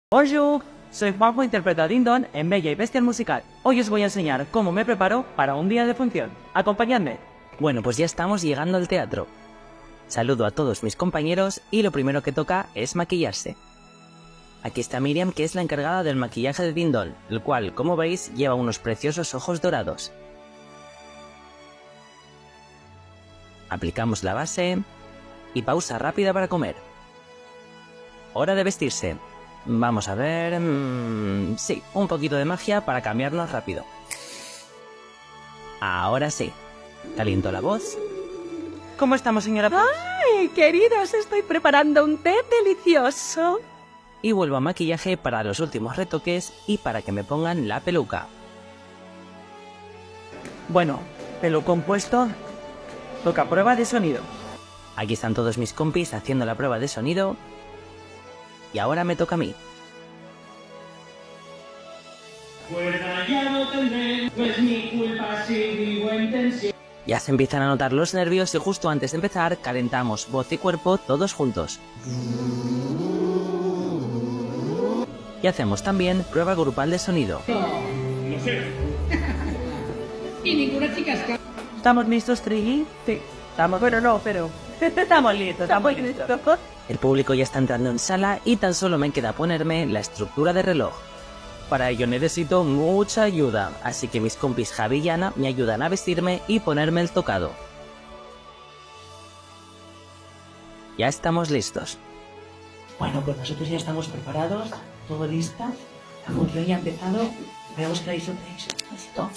Bonjour, soy Juanjo, interpreto a Ding Dong en Bella y Bestia el musical. Hoy os voy a enseñar cómo me preparo para un día de función. Acompañadme. Bueno, pues ya estamos llegando al teatro. Saludo a todos mis compañeros y lo primero que toca es maquillarse. Aquí está Miriam, que es la encargada del maquillaje de Ding Dong, el cual, como veis, lleva unos preciosos ojos dorados. Aplicamos la base y pausa rápida para comer. Hora de vestirse. Vamos a ver... sí, un poquito de magia para cambiarnos rápido. Ahora sí. Caliento la voz. ¿Cómo estamos, señora? ¡Ay, queridos! Estoy preparando un té delicioso. Y vuelvo a maquillaje para los últimos retoques y para que me pongan la peluca. Bueno, pelo compuesto. Toca prueba de sonido. Aquí están todos mis compis haciendo la prueba de sonido. Y ahora me toca a mí. Fuerza ya no tendré, no es mi culpa si vivo en tensión. Ya se empiezan a notar los nervios y justo antes de empezar calentamos voz y cuerpo todos juntos. Y hacemos también prueba grupal de sonido. No sé. Y ninguna chica es ¿Estamos listos, Triggy? Sí. Estamos... Bueno, no, pero... Estamos listos, estamos listos. El público ya está entrando en sala y tan solo me queda ponerme la estructura de reloj. Para ello necesito mucha ayuda, así que mis compis Javi y Ana me ayudan a vestirme y ponerme el tocado. Ya estamos listos. Bueno, pues nosotros ya estamos preparados, todo listo. La función ya ha empezado. Veamos que la tenéis. Listo.